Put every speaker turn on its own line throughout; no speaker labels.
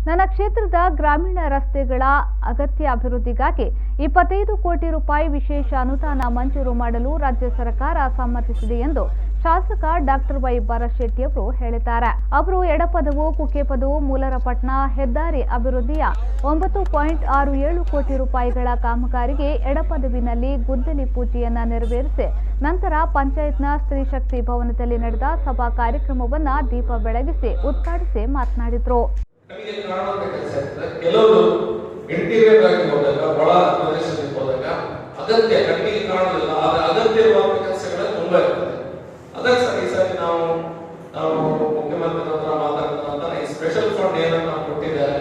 ನನ್ನ ಕ್ಷೇತ್ರದ ಗ್ರಾಮೀಣ ರಸ್ತೆಗಳ ಅಗತ್ಯ ಅಭಿವೃದ್ಧಿಗಾಗಿ 25 ಕೋಟಿ ರೂಪಾಯಿ ವಿಶೇಷ ಅನುದಾನ ಮಂಜೂರು ಮಾಡಲು ರಾಜ್ಯ ಸರ್ಕಾರ ಸಮ್ಮತಿಸಿದೆ ಎಂದು ಶಾಸಕ ಡಾಕ್ಟರ್ ವೈ ಭರತ್ ಅವರು ಹೇಳಿದ್ದಾರೆ. ಅವರು ಎಡಪದವು ಕುಕ್ಕೆಪದವು ಮೂಲರಪಟ್ಟಣ ಹೆದ್ದಾರಿ ಅಭಿವೃದ್ಧಿಯ 9.67 ಕೋಟಿ ರೂಪಾಯಿಗಳ ಕಾಮಗಾರಿಗೆ ಎಡಪದವಿನಲ್ಲಿ ಗುದ್ದಲಿ ಪೂಜೆಯನ್ನ ನೆರವೇರಿಸಿ ನಂತರ ಪಂಚಾಯತ್ನ ಸ್ತ್ರೀ ಶಕ್ತಿ ಭವನದಲ್ಲಿ ನಡೆದ ಸಭಾ ಕಾರ್ಯಕ್ರಮವನ್ನು ದೀಪ ಬೆಳಗಿಸಿ ಉದ್ಘಾಟಿಸಿ ಮಾತನಾಡಿದರು.
ಕೆಲವರು ಇಂಟೀರಿಯರ್ ಆಗಿ ಹೋದಾಗ ಒಳ ಪ್ರದೇಶದಲ್ಲಿ ಹೋದಾಗ ಅಗತ್ಯ ಕಣ್ಣಿಗೆ ಕಾಣೋದಿಲ್ಲ, ಆದ್ರೆ ಅಗತ್ಯ ಇರುವಂತ ಕೆಲಸಗಳು ತುಂಬಾ ಇರ್ತದೆ. ಅದಕ್ಕೆ ಈ ಸಾರಿ ನಾವು ಮುಖ್ಯಮಂತ್ರಿ ಹತ್ರ ಮಾತಾಡಿದ ನಂತರ ಈ ಸ್ಪೆಷಲ್ ಫಂಡ್ ಏನನ್ನ ಕೊಟ್ಟಿದ್ದಾರೆ,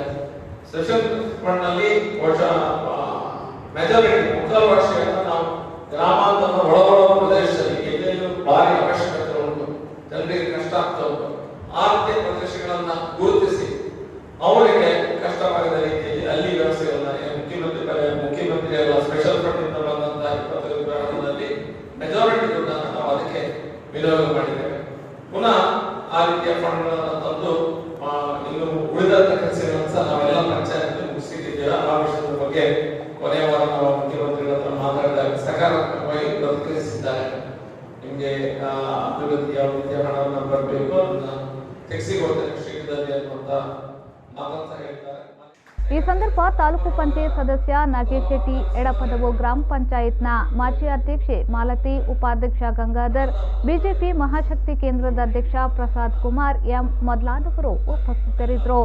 ಸ್ಪೆಷಲ್ ಫಂಡ್ ನಲ್ಲಿ ಮೆಜಾರಿಟಿ ಮುಕ್ಕಾಲು ವರ್ಷಗಳನ್ನು ನಾವು ಗ್ರಾಮಾಂತರ ಒಳಗೊಳ ಪ್ರದೇಶದಲ್ಲಿ ಎಲ್ಲೆಲ್ಲೂ ಭಾರಿ ಅವಶ್ಯಕತೆ ಉಂಟು, ಜನರಿಗೆ ಕಷ್ಟ ಆಗ್ತಾ ಉಂಟು, ಆ ರೀತಿಯ ಪ್ರದೇಶಗಳನ್ನ ಗುರುತಿಸಿ ಅವರಿಗೆ ಕಷ್ಟವಾಗದ ರೀತಿಯಲ್ಲಿ ಅಲ್ಲಿ ವ್ಯವಸ್ಥೆಯನ್ನ ಮುಖ್ಯಮಂತ್ರಿ ಅವರ ಸ್ಪೆಷಲ್ ಫಂಡ್ ಇಂದ ಬಂದಂತಹ 25 ಹಣದಲ್ಲಿ ಮೆಜಾರಿಟಿ ದುಡ್ಡನ್ನು ನಾವು ಅದಕ್ಕೆ ವಿನಿಯೋಗ ಮಾಡಿದ್ದೇವೆ. ಪುನಃ ಆ ರೀತಿಯ ಫಂಡ್ ತಂದು ಇನ್ನು ಉಳಿದಂತ ಕೆಲಸಗಳನ್ನು ಸಹ ನಾವೆಲ್ಲ ಪಂಚಾಯತ್ ಮುಗಿಸಿದ್ದೇವೆ. ಆ ವಿಷಯದ ಬಗ್ಗೆ ಕೊನೆಯ ವಾರ ನಾವು ಮುಖ್ಯಮಂತ್ರಿಗಳ ಹತ್ರ ಮಾತಾಡಿದಾಗ ಸಕಾರಾತ್ಮಕವಾಗಿ ಪ್ರತಿಕ್ರಿಯಿಸಿದ್ದಾರೆ. ನಿಮ್ಗೆ ಅಭಿವೃದ್ಧಿ ಯಾವ ರೀತಿಯ ಹಣವನ್ನು ಬರಬೇಕು ಅದನ್ನ ತೆಗೆಸಿಕೊಡ್ತೇನೆ ಶೀಘ್ರದಲ್ಲಿ ಅನ್ನುವಂತ
ಈ ಸಂದರ್ಭ ತಾಲೂಕು ಪಂಚಾಯತ್ ಸದಸ್ಯ ನಾಗೇಶ್ ಶೆಟ್ಟಿ, ಎಡಪದವು ಗ್ರಾಮ ಪಂಚಾಯತ್ನ ಮಾಜಿ ಅಧ್ಯಕ್ಷೆ ಮಾಲತಿ, ಉಪಾಧ್ಯಕ್ಷ ಗಂಗಾಧರ್, ಬಿಜೆಪಿ ಮಹಾಶಕ್ತಿ ಕೇಂದ್ರದ ಅಧ್ಯಕ್ಷ ಪ್ರಸಾದ್ ಕುಮಾರ್ ಎಂ ಮೊದಲಾದವರು ಉಪಸ್ಥಿತರಿದ್ದರು.